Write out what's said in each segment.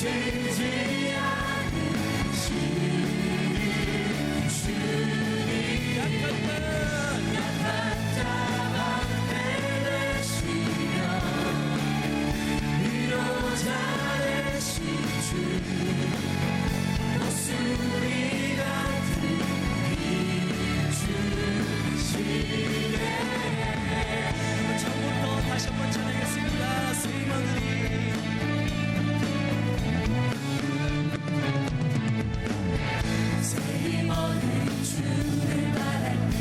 지지 않으시는 주님 약한 자 방패 되시며 위로자 되신 주 목소리 같은 빛 주시네. 처음부터 다시 한번 찬양하겠습니다. 스윙하느니 세임어는 주를 바랄 때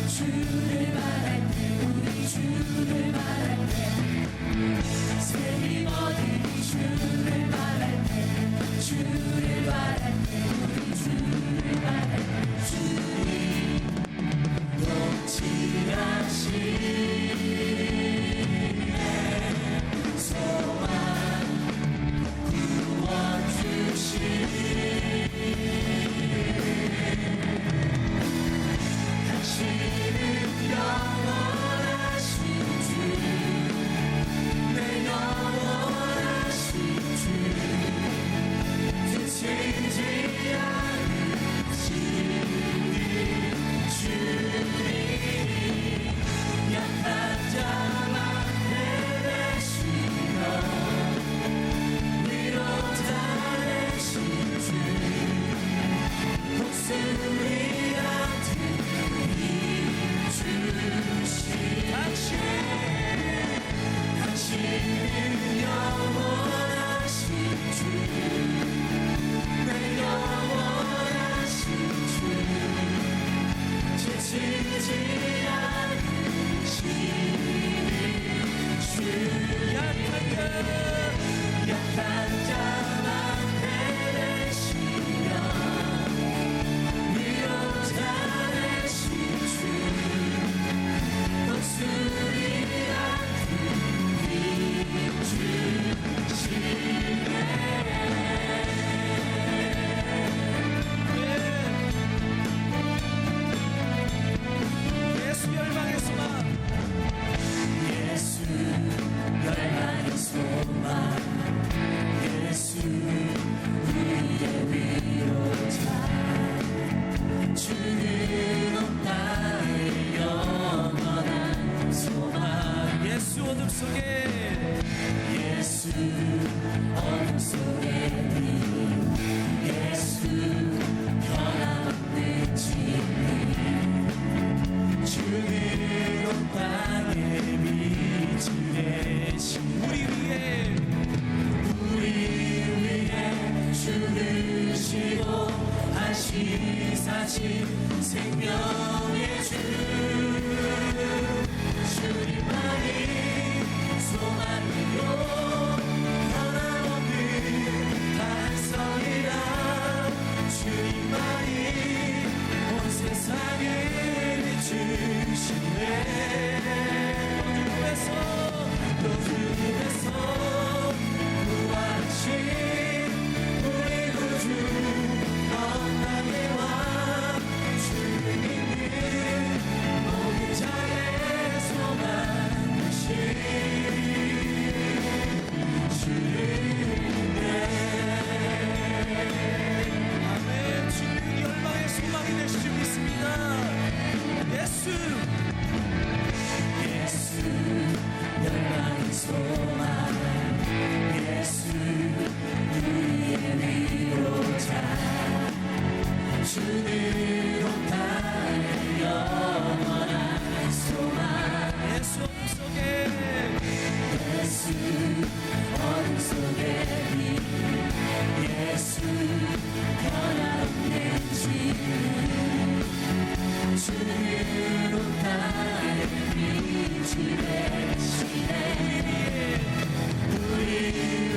주를 바랄 때 우리 주를 바랄 때 세임어는 주를 바랄 때 주를 바랄 때 우리 주를 바랄 때 주님 높지하시네 소망 구원 주시네 당신은 영원하신 주 내 영원하신 주 지치지 않으시는 주님 약한 자 방패 되시며 위로자 되신 주 목소리 같은 빛 주시네 당신은 영원하신 주 내 영원하신 주 지치지 않으시는 주 약한 자 방패 되시며 위로자 되신 주 목소리 같은 빛 주시네 예수 열방의 소망 예수 열방의 소망 예수 우리의 위로자 주는 온 땅의 영원한 소망 예수 어둠 속에 예수 어둠 속에 예수 변함없는 진리 주는 온 땅에 빛이 되신 우리 위해 죽으시고 다시 사신 생명의 주 주님만이 소망이요 변함없는 반성이라 주님만이 온 세상을 비추시네 또 주님에서 구하신 우리 구주 건강의 왕 주님은 모든 자의 소망 되신 주님이네 아멘 주님 열방의 소망이 되실 줄 믿습니다 예수 열방의 소망 예수 우리의 위로자 주는 온 땅의 영원한 소망 예수 어둠 속에 예수 어둠 속에 빛 예수 변함없는 진리 주는 온 땅의 빛이 되시네 우리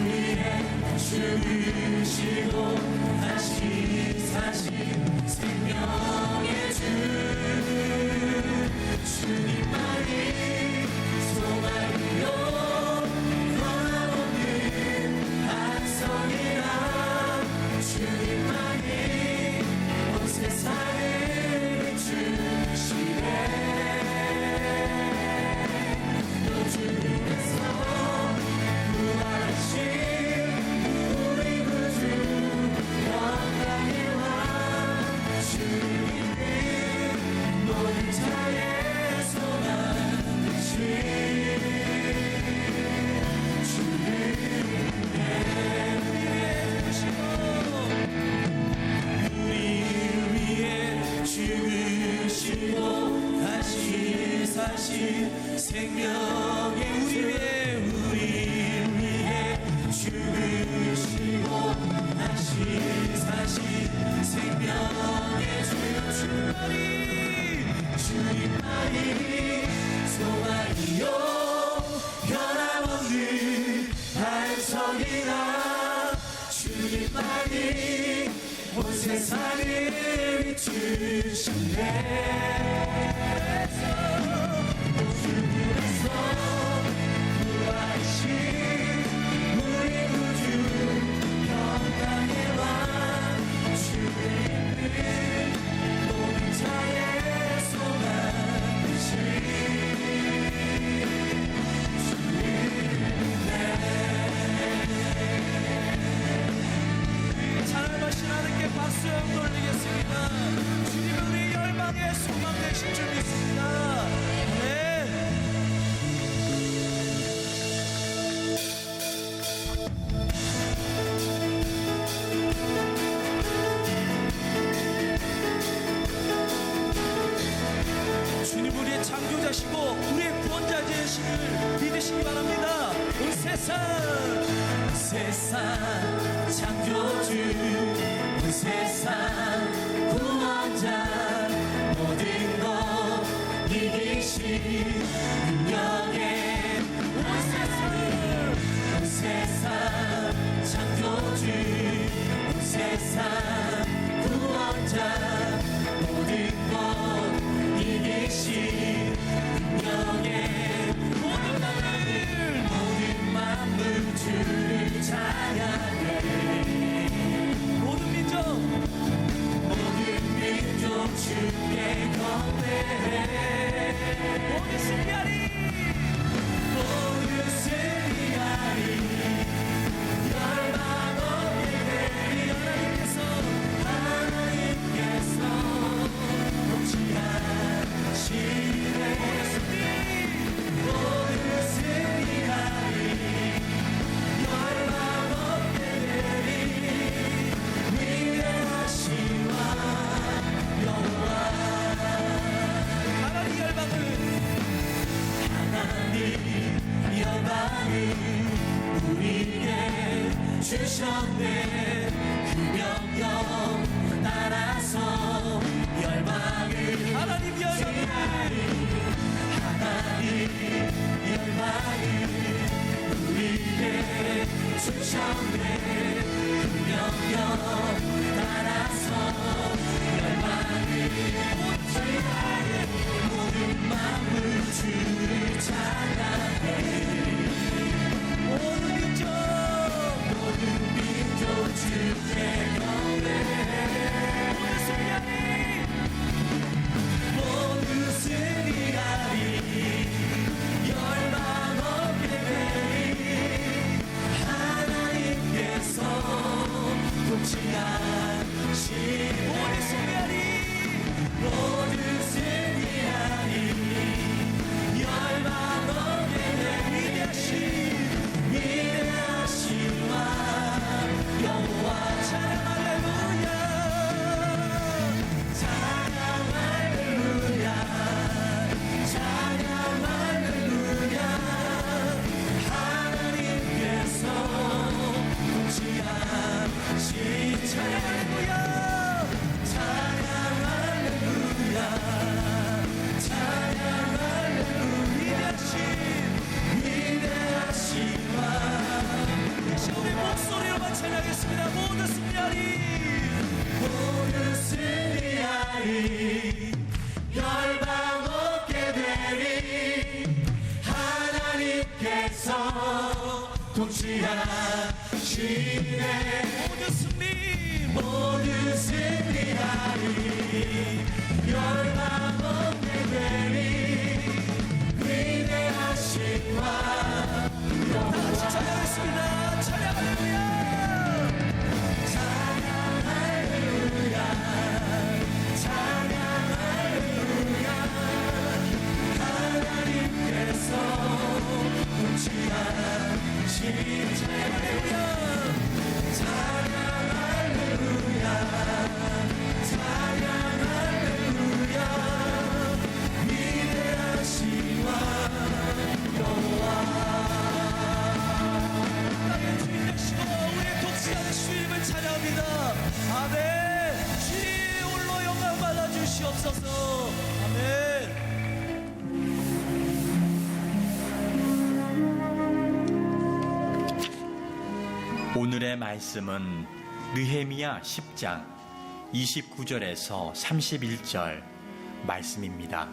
위해 죽으시고 다시 사신 생명의 주 주님만이 소망이요 변함없는 반성이라 주님만이 온 세상을 비추시네 또 주님께서 구하신 우리 주님만이 온 세상을 비추시네. 죽음에서 부활하신 우리 구주 평강의 왕 주를 입는 모든 자의 소망 되신 찬양하신 하나님께 박수 한번 돌리겠습니다. 주님은 우리 열방의 소망 되신 줄 믿습니다. 네. 주님 우리의 창조자시고 우리의 구원자 되심을 믿으시기 바랍니다. 온 세상 창조주 온 세상 구원자 모든 것 이기신 능력의 온 세상 창조주 온 세상 구원자 모든 것 이기신 능력의 모든 만물 주를 찬양해. 모든 민족 주께 경배해. 모든 승리하리 열방 없게 되리. 하나님께서 통치하시네. 모든 승리하리 열방 없게 되리. 위대하신 왕 여호와. 하나님 열방을 우리에게 주셨네. 그 명령 따라서 열방을 하나님 열방을 우리에게 주셨네. 그 명령 따라서 열방을 모든 만물 주를 찬양해. 모든 민족 주께 경배해. 모든 승리하리 열방 없게 되리. 하나님께서 통치하신 모든 승리하리 열방 없게 되리. 위대하신 왕 여호와. 찬양 할렐루야 찬양 할렐루야 찬양 할렐루야. 하나님께서 통치하신 찬양 할렐루야 찬양 할렐루야 찬양 할렐루야. 위대하신 왕. 다시 우리 목소리로만 찬양하겠습니다. 모든 승리하리 열방 없게 되리. 하나님께서 통치하시네. 모든 승리하리 열방 없게 되리. 위대하신 왕 다같이 찬양하겠습니다. 찬양 할렐루야 찬양 할렐루야 찬양 할렐루야. 하나님께서 통치하신 찬양 할렐루야 찬양 할렐루야 찬양 할렐루야. 위대하신 왕 여호와. 땅의 주인 되시고 우리의 통치하는 주님을 찬양합니다. 아멘. 주님 홀로 영광 받아 주시옵소서. 아멘. 오늘의 말씀은 느헤미야 10장 29절에서 31절 말씀입니다.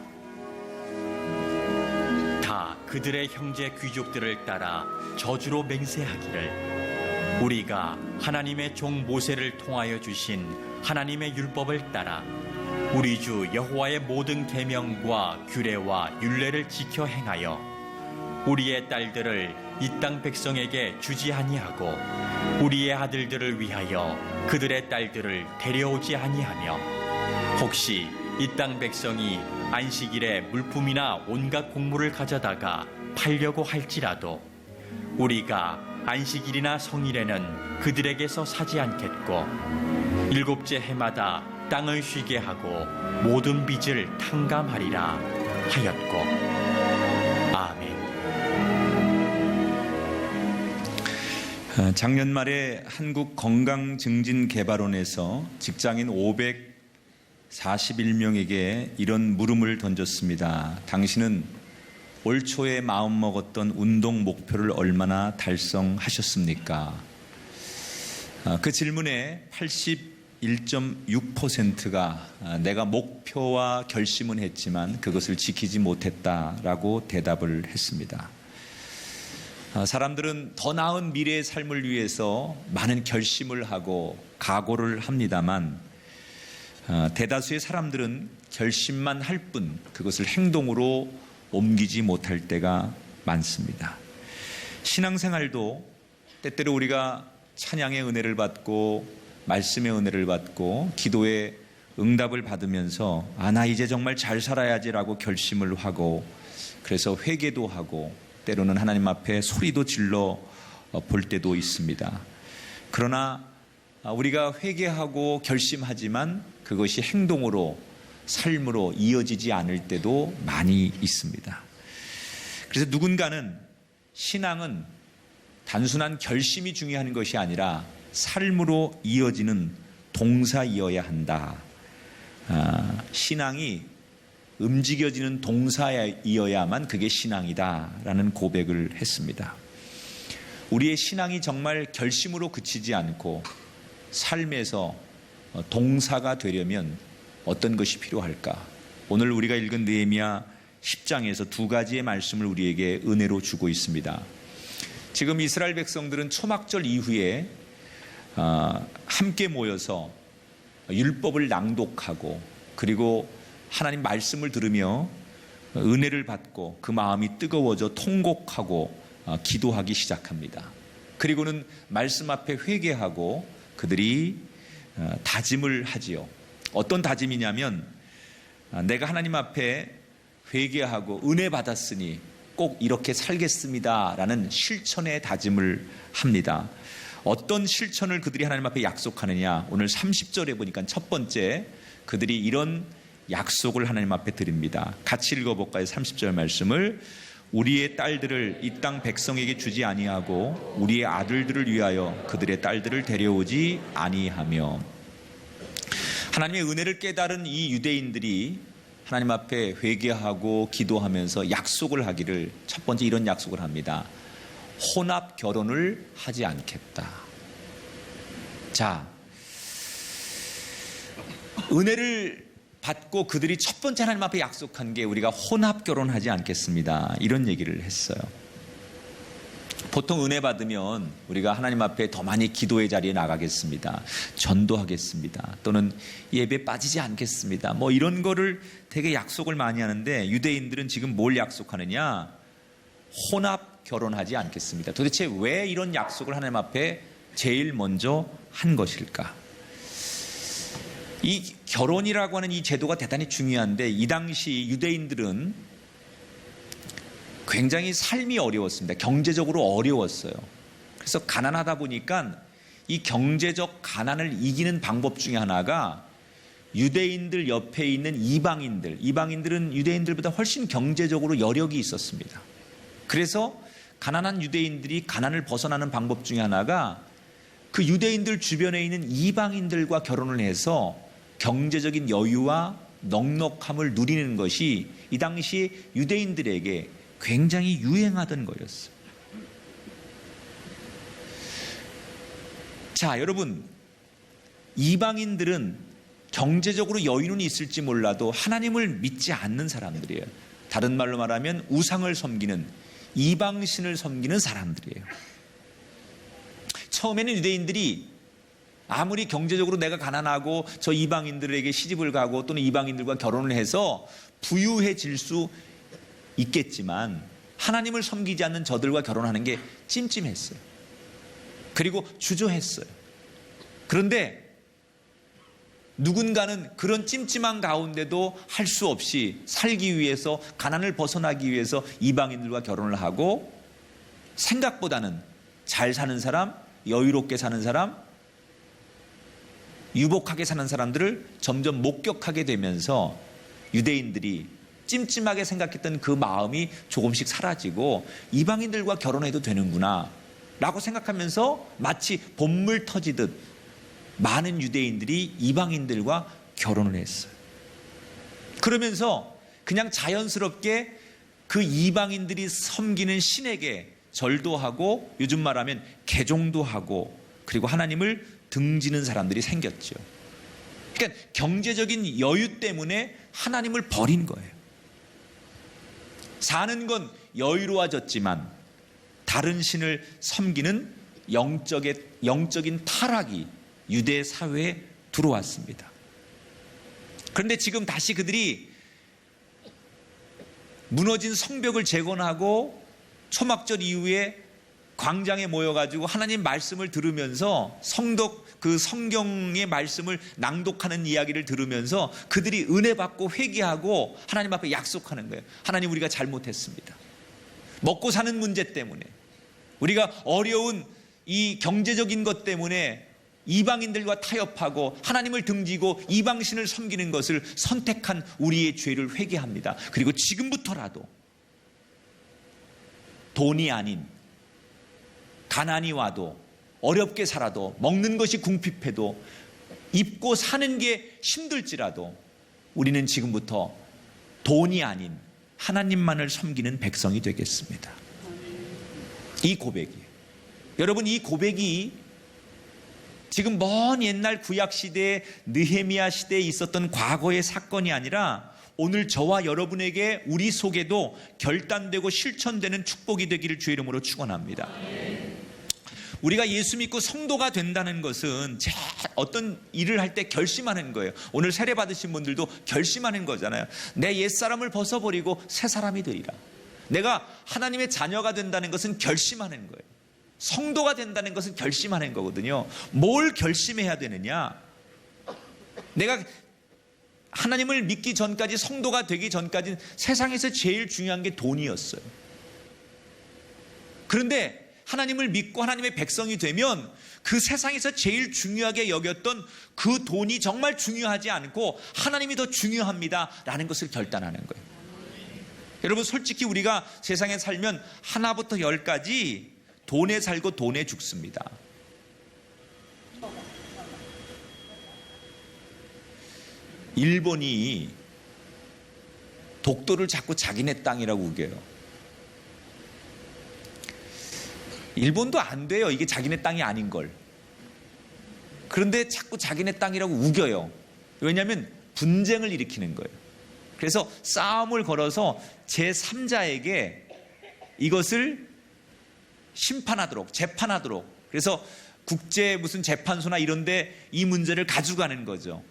다 그들의 형제 귀족들을 따라 저주로 맹세하기를 우리가 하나님의 종 모세를 통하여 주신 하나님의 율법을 따라 우리 주 여호와의 모든 계명과 규례와 율례를 지켜 행하여 우리의 딸들을 이 땅 백성에게 주지 아니하고 우리의 아들들을 위하여 그들의 딸들을 데려오지 아니하며 혹시 이 땅 백성이 안식일에 물품이나 온갖 곡물을 가져다가 팔려고 할지라도 우리가 안식일이나 성일에는 그들에게서 사지 않겠고 일곱째 해마다 땅을 쉬게 하고 모든 빚을 탕감하리라 하였고. 아멘. 작년 말에 한국건강증진개발원에서 직장인 541명에게 이런 물음을 던졌습니다. 당신은 올 초에 마음먹었던 운동 목표를 얼마나 달성하셨습니까? 그 질문에 81.6%가 내가 목표와 결심은 했지만 그것을 지키지 못했다라고 대답을 했습니다. 사람들은 더 나은 미래의 삶을 위해서 많은 결심을 하고 각오를 합니다만 대다수의 사람들은 결심만 할 뿐 그것을 행동으로 옮기지 못할 때가 많습니다. 신앙생활도 때때로 우리가 찬양의 은혜를 받고 말씀의 은혜를 받고 기도의 응답을 받으면서 나 이제 정말 잘 살아야지라고 결심을 하고 그래서 회개도 하고 때로는 하나님 앞에 소리도 질러 볼 때도 있습니다. 그러나 우리가 회개하고 결심하지만 그것이 행동으로 삶으로 이어지지 않을 때도 많이 있습니다. 그래서 누군가는 신앙은 단순한 결심이 중요한 것이 아니라 삶으로 이어지는 동사이어야 한다. 신앙이 움직여지는 동사이어야만 그게 신앙이다라는 고백을 했습니다. 우리의 신앙이 정말 결심으로 그치지 않고 삶에서 동사가 되려면 어떤 것이 필요할까? 오늘 우리가 읽은 느헤미야 10장에서 두 가지의 말씀을 우리에게 은혜로 주고 있습니다. 지금 이스라엘 백성들은 초막절 이후에 함께 모여서 율법을 낭독하고 그리고 하나님 말씀을 들으며 은혜를 받고 그 마음이 뜨거워져 통곡하고 기도하기 시작합니다. 그리고는 말씀 앞에 회개하고 그들이 다짐을 하지요. 어떤 다짐이냐면 내가 하나님 앞에 회개하고 은혜 받았으니 꼭 이렇게 살겠습니다 라는 실천의 다짐을 합니다. 어떤 실천을 그들이 하나님 앞에 약속하느냐, 오늘 30절에 보니까 첫 번째 그들이 이런 약속을 하나님 앞에 드립니다. 같이 읽어볼까요? 30절 말씀을 우리의 딸들을 이 땅 백성에게 주지 아니하고 우리의 아들들을 위하여 그들의 딸들을 데려오지 아니하며. 하나님의 은혜를 깨달은 이 유대인들이 하나님 앞에 회개하고 기도하면서 약속을 하기를, 첫 번째 이런 약속을 합니다. 혼합 결혼을 하지 않겠다. 자, 은혜를 받고 그들이 첫 번째 하나님 앞에 약속한 게 우리가 혼합 결혼하지 않겠습니다. 이런 얘기를 했어요. 보통 은혜 받으면 우리가 하나님 앞에 더 많이 기도의 자리에 나가겠습니다. 전도하겠습니다. 또는 예배 빠지지 않겠습니다. 뭐 이런 거를 되게 약속을 많이 하는데 유대인들은 지금 뭘 약속하느냐? 혼합 결혼하지 않겠습니다. 도대체 왜 이런 약속을 하나님 앞에 제일 먼저 한 것일까? 이 결혼이라고 하는 이 제도가 대단히 중요한데 이 당시 유대인들은 굉장히 삶이 어려웠습니다. 경제적으로 어려웠어요. 그래서 가난하다 보니까 이 경제적 가난을 이기는 방법 중에 하나가 유대인들 옆에 있는 이방인들은 유대인들보다 훨씬 경제적으로 여력이 있었습니다. 그래서 가난한 유대인들이 가난을 벗어나는 방법 중에 하나가 그 유대인들 주변에 있는 이방인들과 결혼을 해서 경제적인 여유와 넉넉함을 누리는 것이 이 당시 유대인들에게 굉장히 유행하던 거였어요. 자, 여러분, 이방인들은 경제적으로 여유는 있을지 몰라도 하나님을 믿지 않는 사람들이에요. 다른 말로 말하면 우상을 섬기는, 이방신을 섬기는 사람들이에요. 처음에는 유대인들이 아무리 경제적으로 내가 가난하고 저 이방인들에게 시집을 가고 또는 이방인들과 결혼을 해서 부유해질 수 있겠지만 하나님을 섬기지 않는 저들과 결혼하는 게 찜찜했어요. 그리고 주저했어요. 그런데 누군가는 그런 찜찜한 가운데도 할 수 없이 살기 위해서, 가난을 벗어나기 위해서 이방인들과 결혼을 하고, 생각보다는 잘 사는 사람, 여유롭게 사는 사람, 유복하게 사는 사람들을 점점 목격하게 되면서 유대인들이 찜찜하게 생각했던 그 마음이 조금씩 사라지고 이방인들과 결혼해도 되는구나 라고 생각하면서 마치 봇물 터지듯 많은 유대인들이 이방인들과 결혼을 했어요. 그러면서 그냥 자연스럽게 그 이방인들이 섬기는 신에게 절도 하고, 요즘 말하면 개종도 하고, 그리고 하나님을 등지는 사람들이 생겼죠. 그러니까 경제적인 여유 때문에 하나님을 버린 거예요. 사는 건 여유로워졌지만 다른 신을 섬기는 영적인 타락이 유대 사회에 들어왔습니다. 그런데 지금 다시 그들이 무너진 성벽을 재건하고 초막절 이후에 광장에 모여가지고 하나님 말씀을 들으면서 그 성경의 말씀을 낭독하는 이야기를 들으면서 그들이 은혜 받고 회개하고 하나님 앞에 약속하는 거예요. 하나님, 우리가 잘못했습니다. 먹고 사는 문제 때문에, 우리가 어려운 이 경제적인 것 때문에 이방인들과 타협하고 하나님을 등지고 이방신을 섬기는 것을 선택한 우리의 죄를 회개합니다. 그리고 지금부터라도 돈이 아닌, 가난이 와도, 어렵게 살아도, 먹는 것이 궁핍해도, 입고 사는 게 힘들지라도 우리는 지금부터 돈이 아닌 하나님만을 섬기는 백성이 되겠습니다. 이 고백이에요. 여러분, 이 고백이 지금 먼 옛날 구약시대에 느헤미야 시대에 있었던 과거의 사건이 아니라 오늘 저와 여러분에게, 우리 속에도 결단되고 실천되는 축복이 되기를 주의 이름으로 축원합니다. 우리가 예수 믿고 성도가 된다는 것은 어떤 일을 할 때 결심하는 거예요. 오늘 세례 받으신 분들도 결심하는 거잖아요. 내 옛사람을 벗어버리고 새 사람이 되리라. 내가 하나님의 자녀가 된다는 것은 결심하는 거예요. 성도가 된다는 것은 결심하는 거거든요. 뭘 결심해야 되느냐? 내가 하나님을 믿기 전까지, 성도가 되기 전까지는 세상에서 제일 중요한 게 돈이었어요. 그런데 하나님을 믿고 하나님의 백성이 되면 그 세상에서 제일 중요하게 여겼던 그 돈이 정말 중요하지 않고 하나님이 더 중요합니다 라는 것을 결단하는 거예요. 여러분, 솔직히 우리가 세상에 살면 하나부터 열까지 돈에 살고 돈에 죽습니다. 일본이 독도를 자꾸 자기네 땅이라고 우겨요. 일본도 안 돼요. 이게 자기네 땅이 아닌 걸. 그런데 자꾸 자기네 땅이라고 우겨요. 왜냐하면 분쟁을 일으키는 거예요. 그래서 싸움을 걸어서 제3자에게 이것을 심판하도록, 재판하도록, 그래서 국제 무슨 재판소나 이런데 이 문제를 가져가는 거죠.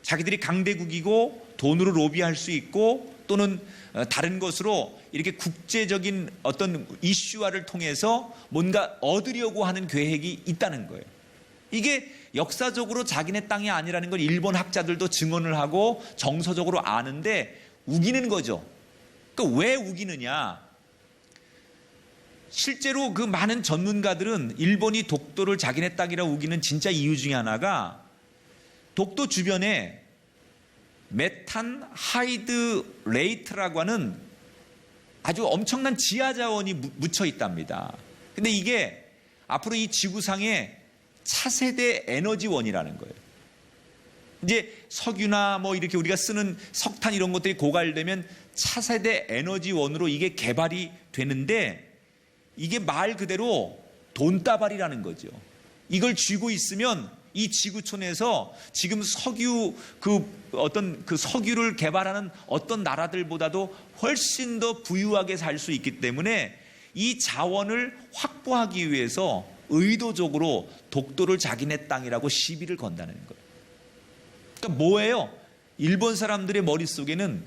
자기들이 강대국이고 돈으로 로비할 수 있고 또는 다른 것으로 이렇게 국제적인 어떤 이슈화를 통해서 뭔가 얻으려고 하는 계획이 있다는 거예요. 이게 역사적으로 자기네 땅이 아니라는 걸 일본 학자들도 증언을 하고 정서적으로 아는데 우기는 거죠. 그러니까 왜 우기느냐? 실제로 그 많은 전문가들은 일본이 독도를 자기네 땅이라고 우기는 진짜 이유 중에 하나가 독도 주변에 메탄 하이드 레이트라고 하는 아주 엄청난 지하 자원이 묻혀 있답니다. 근데 이게 앞으로 이 지구상의 차세대 에너지원이라는 거예요. 이제 석유나 뭐 이렇게 우리가 쓰는 석탄 이런 것들이 고갈되면 차세대 에너지원으로 이게 개발이 되는데 이게 말 그대로 돈다발이라는 거죠. 이걸 쥐고 있으면 이 지구촌에서 지금 석유 어떤 석유를 개발하는 어떤 나라들보다도 훨씬 더 부유하게 살 수 있기 때문에 이 자원을 확보하기 위해서 의도적으로 독도를 자기네 땅이라고 시비를 건다는 거예요. 그러니까 뭐예요? 일본 사람들의 머릿속에는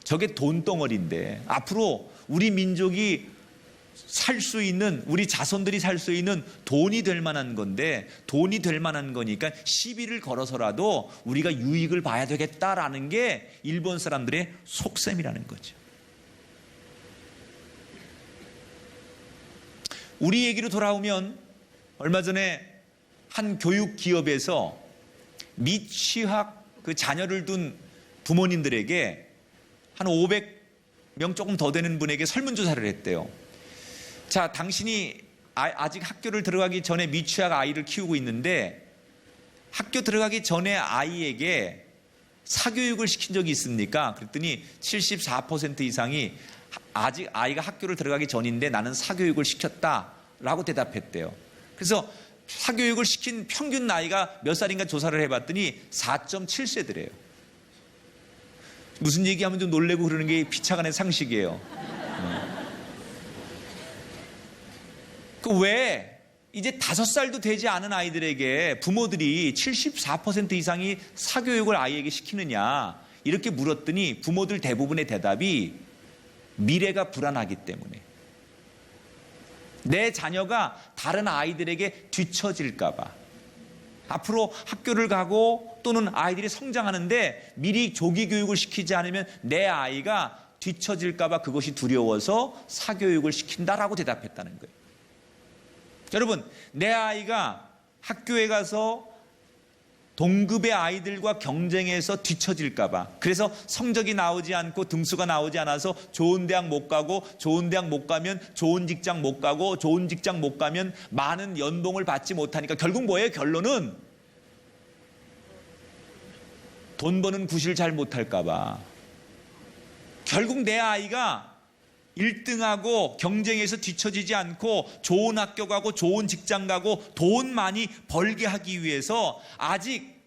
저게 돈덩어리인데 앞으로 우리 민족이 살 수 있는, 우리 자손들이 살 수 있는 돈이 될 만한 건데, 돈이 될 만한 거니까 시비를 걸어서라도 우리가 유익을 봐야 되겠다라는 게 일본 사람들의 속셈이라는 거죠. 우리 얘기로 돌아오면 얼마 전에 한 교육 기업에서 미취학 자녀를 둔 부모님들에게 한 500명 조금 더 되는 분에게 설문조사를 했대요. 자, 당신이 아직 학교를 들어가기 전에 미취학 아이를 키우고 있는데 학교 들어가기 전에 아이에게 사교육을 시킨 적이 있습니까? 그랬더니 74% 이상이 아직 아이가 학교를 들어가기 전인데 나는 사교육을 시켰다라고 대답했대요. 그래서 사교육을 시킨 평균 나이가 몇 살인가 조사를 해봤더니 4.7세더래요. 무슨 얘기하면 좀 놀래고 그러는 게 피차간의 상식이에요. 왜 이제 5살도 되지 않은 아이들에게 부모들이 74% 이상이 사교육을 아이에게 시키느냐 이렇게 물었더니 부모들 대부분의 대답이 미래가 불안하기 때문에, 내 자녀가 다른 아이들에게 뒤처질까 봐, 앞으로 학교를 가고 또는 아이들이 성장하는데 미리 조기 교육을 시키지 않으면 내 아이가 뒤처질까 봐 그것이 두려워서 사교육을 시킨다라고 대답했다는 거예요. 여러분, 내 아이가 학교에 가서 동급의 아이들과 경쟁해서 뒤처질까 봐, 그래서 성적이 나오지 않고 등수가 나오지 않아서 좋은 대학 못 가고, 좋은 대학 못 가면 좋은 직장 못 가고, 좋은 직장 못 가면 많은 연봉을 받지 못하니까 결국 뭐예요? 결론은 돈 버는 구실 잘 못할까 봐 결국 내 아이가 1등하고 경쟁에서 뒤처지지 않고 좋은 학교 가고 좋은 직장 가고 돈 많이 벌게 하기 위해서 아직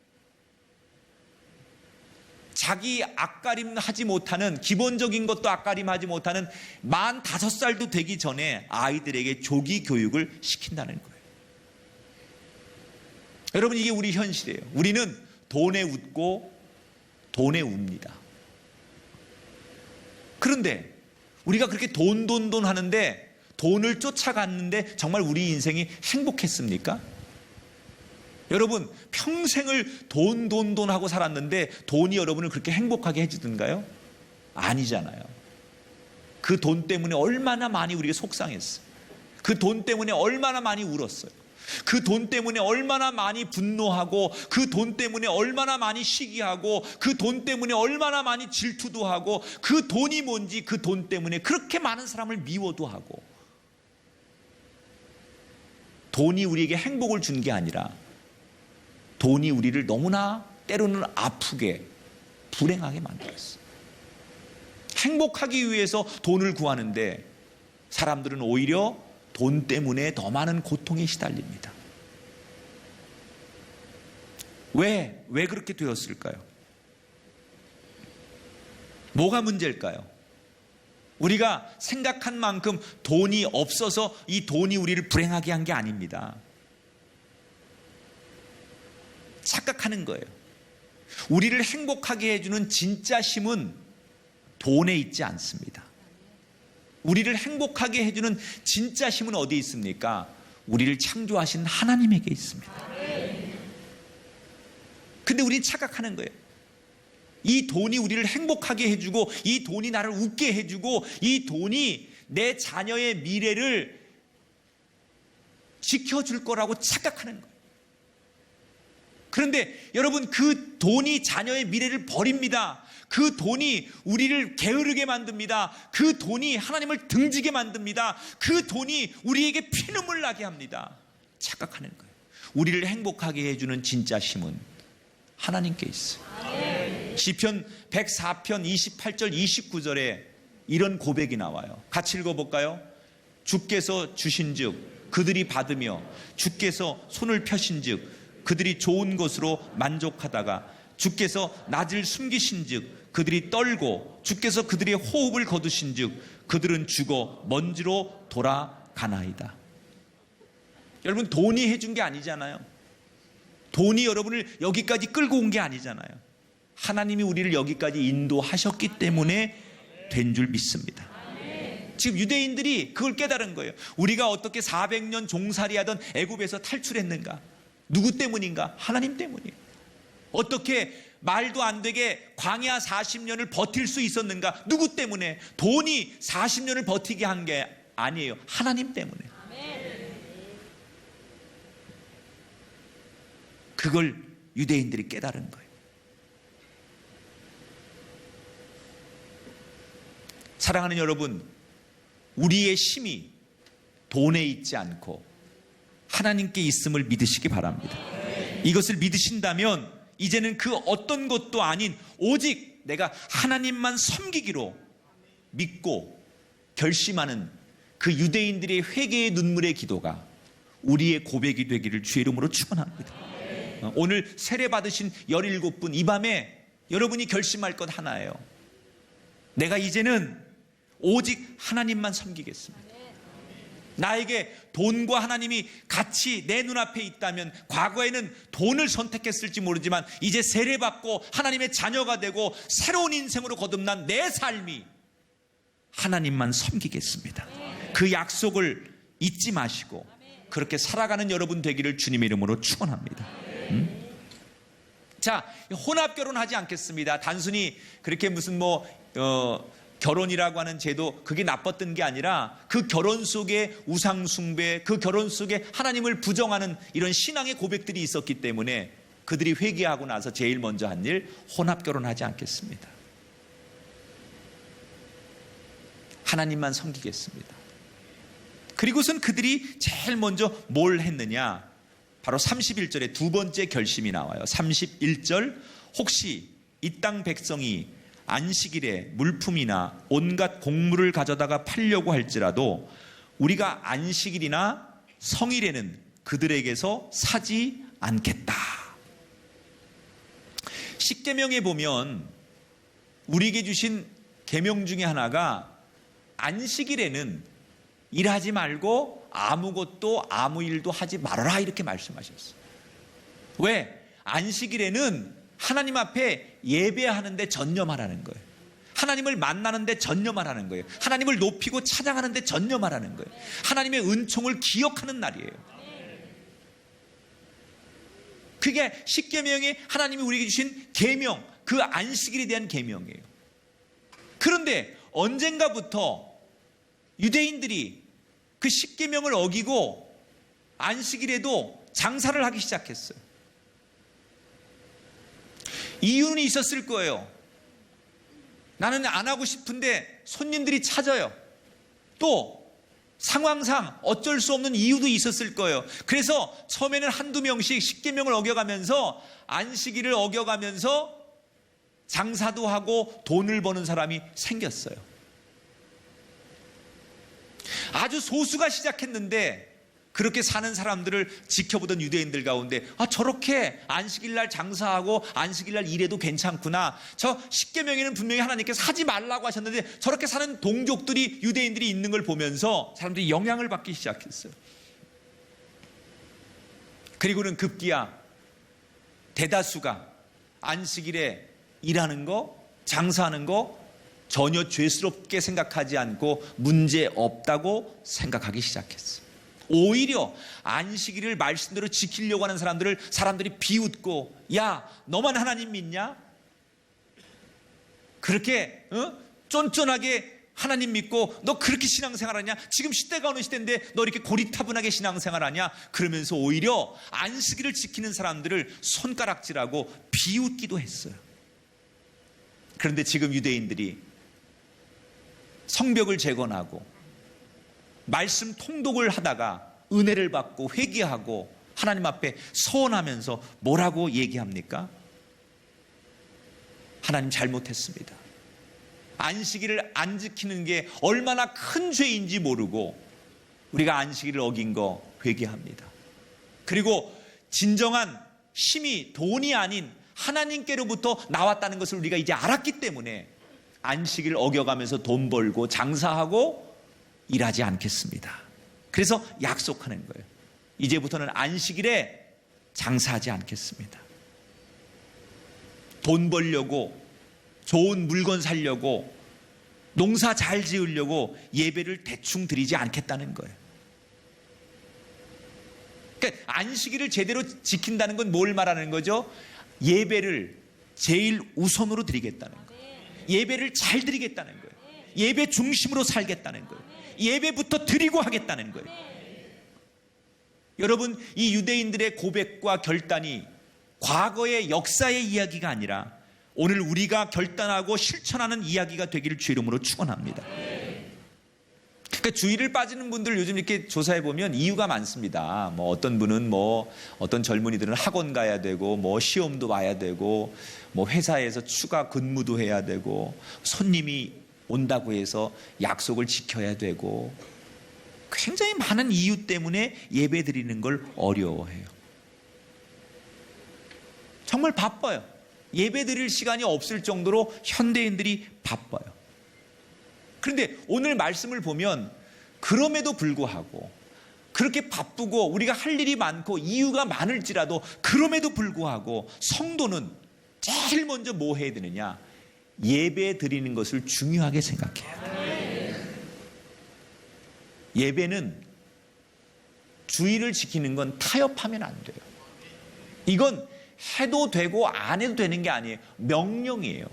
자기 앞가림하지 못하는, 기본적인 것도 앞가림하지 못하는 만 5살도 되기 전에 아이들에게 조기 교육을 시킨다는 거예요. 여러분, 이게 우리 현실이에요. 우리는 돈에 웃고 돈에 웁니다. 그런데 우리가 그렇게 돈 하는데, 돈을 쫓아갔는데 정말 우리 인생이 행복했습니까? 여러분, 평생을 돈 하고 살았는데 돈이 여러분을 그렇게 행복하게 해주던가요? 아니잖아요. 그 돈 때문에 얼마나 많이 우리가 속상했어요. 그 돈 때문에 얼마나 많이 울었어요. 그 돈 때문에 얼마나 많이 분노하고, 그 돈 때문에 얼마나 많이 시기하고, 그 돈 때문에 얼마나 많이 질투도 하고, 그 돈이 뭔지 그 돈 때문에 그렇게 많은 사람을 미워도 하고. 돈이 우리에게 행복을 준 게 아니라 돈이 우리를 너무나 때로는 아프게, 불행하게 만들었어요. 행복하기 위해서 돈을 구하는데 사람들은 오히려 돈 때문에 더 많은 고통에 시달립니다. 왜 그렇게 되었을까요? 뭐가 문제일까요? 우리가 생각한 만큼 돈이 없어서 이 돈이 우리를 불행하게 한 게 아닙니다. 착각하는 거예요. 우리를 행복하게 해주는 진짜 힘은 돈에 있지 않습니다. 우리를 행복하게 해주는 진짜 힘은 어디에 있습니까? 우리를 창조하신 하나님에게 있습니다. 근데 우리는 착각하는 거예요. 이 돈이 우리를 행복하게 해주고, 이 돈이 나를 웃게 해주고, 이 돈이 내 자녀의 미래를 지켜줄 거라고 착각하는 거예요. 그런데 여러분, 그 돈이 자녀의 미래를 버립니다. 그 돈이 우리를 게으르게 만듭니다. 그 돈이 하나님을 등지게 만듭니다. 그 돈이 우리에게 피눈물 나게 합니다. 착각하는 거예요. 우리를 행복하게 해주는 진짜 힘은 하나님께 있어요. 시편 104편 28절 29절에 이런 고백이 나와요. 같이 읽어볼까요? 주께서 주신즉 그들이 받으며 주께서 손을 펴신즉 그들이 좋은 것으로 만족하다가 주께서 낮을 숨기신즉 그들이 떨고 주께서 그들의 호흡을 거두신즉 그들은 죽어 먼지로 돌아가나이다. 여러분, 돈이 해준 게 아니잖아요. 돈이 여러분을 여기까지 끌고 온 게 아니잖아요. 하나님이 우리를 여기까지 인도하셨기 때문에 된 줄 믿습니다. 지금 유대인들이 그걸 깨달은 거예요. 우리가 어떻게 400년 종살이하던 애굽에서 탈출했는가? 누구 때문인가? 하나님 때문이에요. 어떻게 말도 안 되게 광야 40년을 버틸 수 있었는가? 누구 때문에? 돈이 40년을 버티게 한 게 아니에요. 하나님 때문에. 그걸 유대인들이 깨달은 거예요. 사랑하는 여러분, 우리의 힘이 돈에 있지 않고 하나님께 있음을 믿으시기 바랍니다. 이것을 믿으신다면 이제는 그 어떤 것도 아닌 오직 내가 하나님만 섬기기로 믿고 결심하는 그 유대인들의 회개의 눈물의 기도가 우리의 고백이 되기를 주의 이름으로 축원합니다. 오늘 세례 받으신 17분 이 밤에 여러분이 결심할 것 하나예요. 내가 이제는 오직 하나님만 섬기겠습니다. 나에게 돈과 하나님이 같이 내 눈앞에 있다면 과거에는 돈을 선택했을지 모르지만 이제 세례받고 하나님의 자녀가 되고 새로운 인생으로 거듭난 내 삶이 하나님만 섬기겠습니다. 그 약속을 잊지 마시고 그렇게 살아가는 여러분 되기를 주님의 이름으로 축원합니다. 자, 혼합 결혼하지 않겠습니다. 단순히 그렇게 무슨 결혼이라고 하는 제도 그게 나빴던 게 아니라 그 결혼 속에 우상 숭배, 그 결혼 속에 하나님을 부정하는 이런 신앙의 고백들이 있었기 때문에 그들이 회개하고 나서 제일 먼저 한 일, 혼합 결혼하지 않겠습니다. 하나님만 섬기겠습니다. 그리고선 그들이 제일 먼저 뭘 했느냐? 바로 31절에 두 번째 결심이 나와요. 31절, 혹시 이 땅 백성이 안식일에 물품이나 온갖 곡물을 가져다가 팔려고 할지라도 우리가 안식일이나 성일에는 그들에게서 사지 않겠다. 십계명에 보면 우리에게 주신 계명 중에 하나가 안식일에는 일하지 말고 아무것도 아무 일도 하지 말아라 이렇게 말씀하셨어요. 왜? 안식일에는 하나님 앞에 예배하는데 전념하라는 거예요. 하나님을 만나는데 전념하라는 거예요. 하나님을 높이고 찬양하는데 전념하라는 거예요. 하나님의 은총을 기억하는 날이에요. 그게 십계명에 하나님이 우리에게 주신 계명, 그 안식일에 대한 계명이에요. 그런데 언젠가부터 유대인들이 그 십계명을 어기고 안식일에도 장사를 하기 시작했어요. 이유는 있었을 거예요. 나는 안 하고 싶은데 손님들이 찾아요. 또 상황상 어쩔 수 없는 이유도 있었을 거예요. 그래서 처음에는 한두 명씩 십계명을 어겨가면서 안식일을 어겨가면서 장사도 하고 돈을 버는 사람이 생겼어요. 아주 소수가 시작했는데 그렇게 사는 사람들을 지켜보던 유대인들 가운데 저렇게 안식일날 장사하고 안식일날 일해도 괜찮구나. 저 십계명에는 분명히 하나님께서 하지 말라고 하셨는데 저렇게 사는 동족들이 유대인들이 있는 걸 보면서 사람들이 영향을 받기 시작했어요. 그리고는 급기야 대다수가 안식일에 일하는 거, 장사하는 거 전혀 죄스럽게 생각하지 않고 문제 없다고 생각하기 시작했어요. 오히려 안식일을 말씀대로 지키려고 하는 사람들이 비웃고, 야, 너만 하나님 믿냐? 그렇게 쫀쫀하게 하나님 믿고 너 그렇게 신앙생활하냐? 지금 시대가 어느 시대인데 너 이렇게 고리타분하게 신앙생활하냐? 그러면서 오히려 안식일을 지키는 사람들을 손가락질하고 비웃기도 했어요. 그런데 지금 유대인들이 성벽을 재건하고 말씀 통독을 하다가 은혜를 받고 회개하고 하나님 앞에 서원하면서 뭐라고 얘기합니까? 하나님 잘못했습니다. 안식일을 안 지키는 게 얼마나 큰 죄인지 모르고 우리가 안식일을 어긴 거 회개합니다. 그리고 진정한 힘이 돈이 아닌 하나님께로부터 나왔다는 것을 우리가 이제 알았기 때문에 안식일 어겨가면서 돈 벌고 장사하고 일하지 않겠습니다. 그래서 약속하는 거예요. 이제부터는 안식일에 장사하지 않겠습니다. 돈 벌려고, 좋은 물건 사려고, 농사 잘 지으려고 예배를 대충 드리지 않겠다는 거예요. 그러니까 안식일을 제대로 지킨다는 건 뭘 말하는 거죠? 예배를 제일 우선으로 드리겠다는 거예요. 예배를 잘 드리겠다는 거예요. 예배 중심으로 살겠다는 거예요. 예배부터 드리고 하겠다는 거예요. 여러분, 이 유대인들의 고백과 결단이 과거의 역사의 이야기가 아니라 오늘 우리가 결단하고 실천하는 이야기가 되기를 주 이름으로 축원합니다. 그러니까 주일을 빠지는 분들 요즘 이렇게 조사해 보면 이유가 많습니다. 뭐 어떤 분은 어떤 젊은이들은 학원 가야 되고 시험도 봐야 되고 회사에서 추가 근무도 해야 되고 손님이 온다고 해서 약속을 지켜야 되고 굉장히 많은 이유 때문에 예배 드리는 걸 어려워해요. 정말 바빠요. 예배 드릴 시간이 없을 정도로 현대인들이 바빠요. 그런데 오늘 말씀을 보면 그럼에도 불구하고 그렇게 바쁘고 우리가 할 일이 많고 이유가 많을지라도 그럼에도 불구하고 성도는 제일 먼저 뭐 해야 되느냐? 예배 드리는 것을 중요하게 생각해야 돼요. 예배는 주의를 지키는 건 타협하면 안 돼요. 이건 해도 되고 안 해도 되는 게 아니에요. 명령이에요.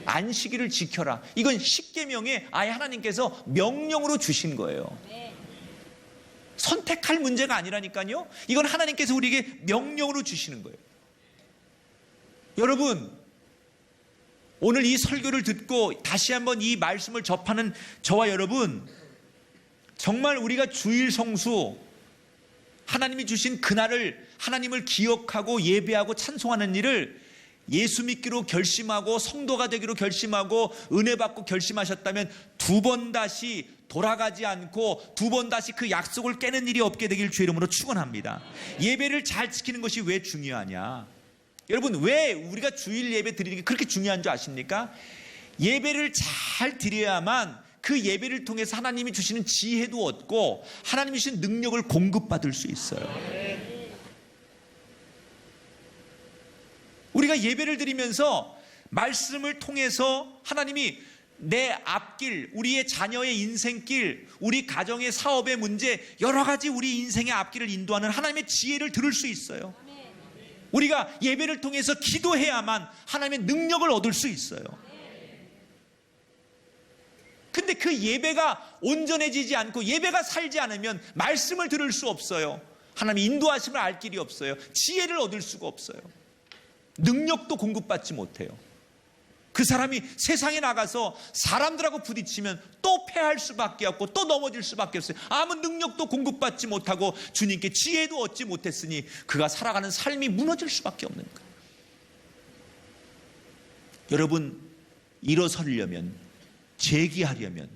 안식일을 지켜라. 이건 십계명에 아예 하나님께서 명령으로 주신 거예요. 선택할 문제가 아니라니까요. 이건 하나님께서 우리에게 명령으로 주시는 거예요. 여러분, 오늘 이 설교를 듣고 다시 한번 이 말씀을 접하는 저와 여러분, 정말 우리가 주일 성수, 하나님이 주신 그날을 하나님을 기억하고 예배하고 찬송하는 일을 예수 믿기로 결심하고 성도가 되기로 결심하고 은혜 받고 결심하셨다면 두 번 다시 돌아가지 않고 두 번 다시 그 약속을 깨는 일이 없게 되길 주 이름으로 축원합니다. 예배를 잘 지키는 것이 왜 중요하냐? 여러분, 왜 우리가 주일 예배 드리는 게 그렇게 중요한 줄 아십니까? 예배를 잘 드려야만 그 예배를 통해서 하나님이 주시는 지혜도 얻고 하나님이 주신 능력을 공급받을 수 있어요. 우리가 예배를 드리면서 말씀을 통해서 하나님이 내 앞길, 우리의 자녀의 인생길, 우리 가정의 사업의 문제, 여러 가지 우리 인생의 앞길을 인도하는 하나님의 지혜를 들을 수 있어요. 우리가 예배를 통해서 기도해야만 하나님의 능력을 얻을 수 있어요. 근데 그 예배가 온전해지지 않고 예배가 살지 않으면 말씀을 들을 수 없어요. 하나님의 인도하심을 알 길이 없어요. 지혜를 얻을 수가 없어요. 능력도 공급받지 못해요. 그 사람이 세상에 나가서 사람들하고 부딪히면 또 패할 수밖에 없고 또 넘어질 수밖에 없어요. 아무 능력도 공급받지 못하고 주님께 지혜도 얻지 못했으니 그가 살아가는 삶이 무너질 수밖에 없는 거예요. 여러분, 일어서려면, 재기하려면,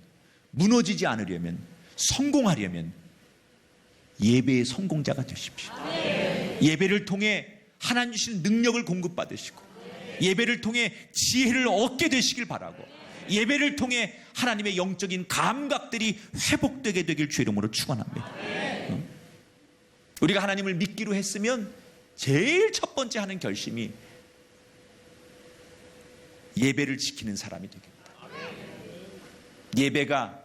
무너지지 않으려면, 성공하려면 예배의 성공자가 되십시오. 예배를 통해 하나님 주신 능력을 공급받으시고 예배를 통해 지혜를 얻게 되시길 바라고 예배를 통해 하나님의 영적인 감각들이 회복되게 되길 주 이름으로 축원합니다. 우리가 하나님을 믿기로 했으면 제일 첫 번째 하는 결심이 예배를 지키는 사람이 되겠다. 예배가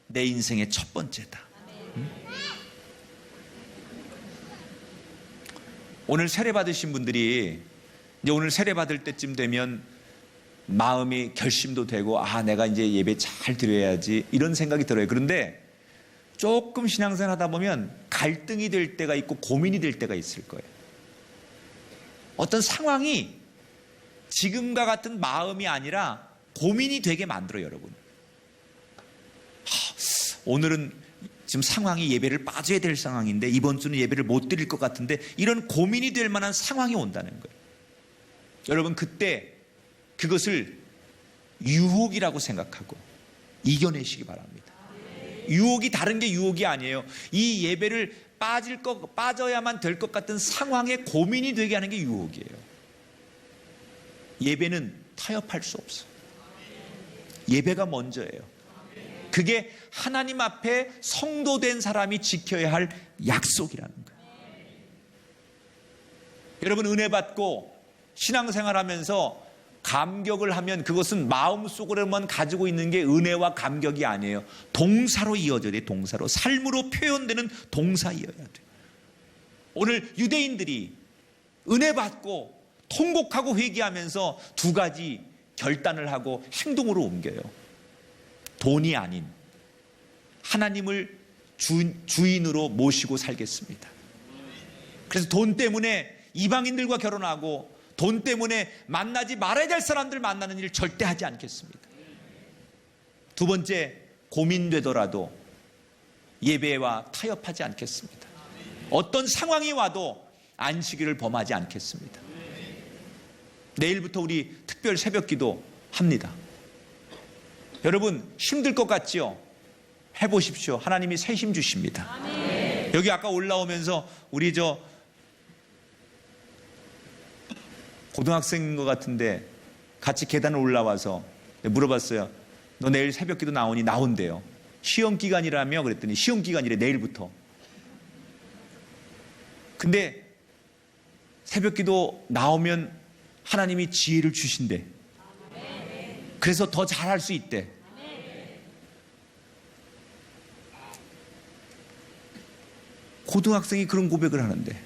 내 인생의 첫 번째다. 오늘 세례 받으신 분들이 이제 오늘 세례 받을 때쯤 되면 마음이 결심도 되고 내가 이제 예배 잘 드려야지 이런 생각이 들어요. 그런데 조금 신앙생활 하다 보면 갈등이 될 때가 있고 고민이 될 때가 있을 거예요. 어떤 상황이 지금과 같은 마음이 아니라 고민이 되게 만들어요, 여러분. 오늘은 지금 상황이 예배를 빠져야 될 상황인데 이번 주는 예배를 못 드릴 것 같은데 이런 고민이 될 만한 상황이 온다는 거예요. 여러분, 그때 그것을 유혹이라고 생각하고 이겨내시기 바랍니다. 유혹이 다른 게 유혹이 아니에요. 이 예배를 빠져야만 될 것 같은 상황에 고민이 되게 하는 게 유혹이에요. 예배는 타협할 수 없어요. 예배가 먼저예요. 그게 하나님 앞에 성도된 사람이 지켜야 할 약속이라는 거예요. 여러분, 은혜 받고 신앙생활하면서 감격을 하면 그것은 마음속으로만 가지고 있는 게 은혜와 감격이 아니에요. 동사로 이어져야 돼요. 동사로. 삶으로 표현되는 동사이어야 돼요. 오늘 유대인들이 은혜 받고 통곡하고 회개하면서 두 가지 결단을 하고 행동으로 옮겨요. 돈이 아닌 하나님을 주인으로 모시고 살겠습니다. 그래서 돈 때문에 이방인들과 결혼하고 돈 때문에 만나지 말아야 될 사람들 만나는 일 절대 하지 않겠습니다. 두 번째, 고민되더라도 예배와 타협하지 않겠습니다. 어떤 상황이 와도 안식일을 범하지 않겠습니다. 내일부터 우리 특별 새벽기도 합니다. 여러분, 힘들 것 같지요? 해보십시오. 하나님이 새 힘 주십니다. 여기 아까 올라오면서 우리 고등학생인 것 같은데 같이 계단을 올라와서 물어봤어요. 너 내일 새벽기도 나오니? 나온대요. 시험 기간이라며 그랬더니 시험 기간이래, 내일부터. 근데 새벽기도 나오면 하나님이 지혜를 주신대. 그래서 더 잘할 수 있대. 고등학생이 그런 고백을 하는데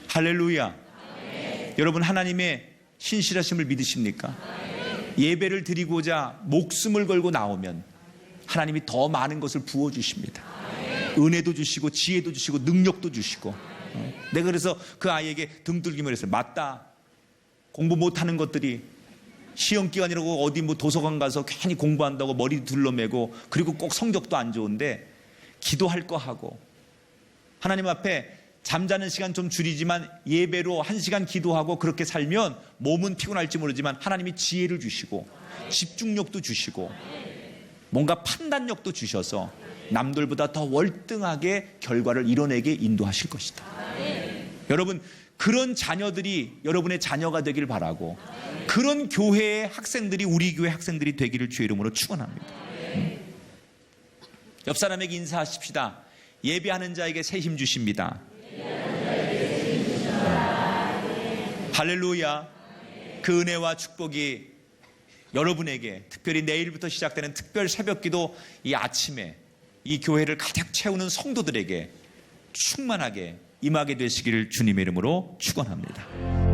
할렐루야. 여러분, 하나님의 신실하심을 믿으십니까? 예배를 드리고자 목숨을 걸고 나오면 하나님이 더 많은 것을 부어주십니다. 은혜도 주시고 지혜도 주시고 능력도 주시고. 내가 그래서 그 아이에게 등들기만 했어요. 맞다. 공부 못하는 것들이 시험 기간이라고 어디 도서관 가서 괜히 공부한다고 머리 둘러매고 그리고 꼭 성적도 안 좋은데 기도할 거 하고 하나님 앞에 잠자는 시간 좀 줄이지만 예배로 1시간 기도하고 그렇게 살면 몸은 피곤할지 모르지만 하나님이 지혜를 주시고 집중력도 주시고 뭔가 판단력도 주셔서 남들보다 더 월등하게 결과를 이뤄내게 인도하실 것이다. 여러분, 그런 자녀들이 여러분의 자녀가 되길 바라고 그런 교회의 학생들이 우리 교회 학생들이 되기를 주의 이름으로 축원합니다. 옆 사람에게 인사하십시다. 예배하는 자에게 새 힘 주십니다. 할렐루야. 그 은혜와 축복이 여러분에게 특별히 내일부터 시작되는 특별 새벽기도 이 아침에 이 교회를 가득 채우는 성도들에게 충만하게 임하게 되시기를 주님의 이름으로 축원합니다.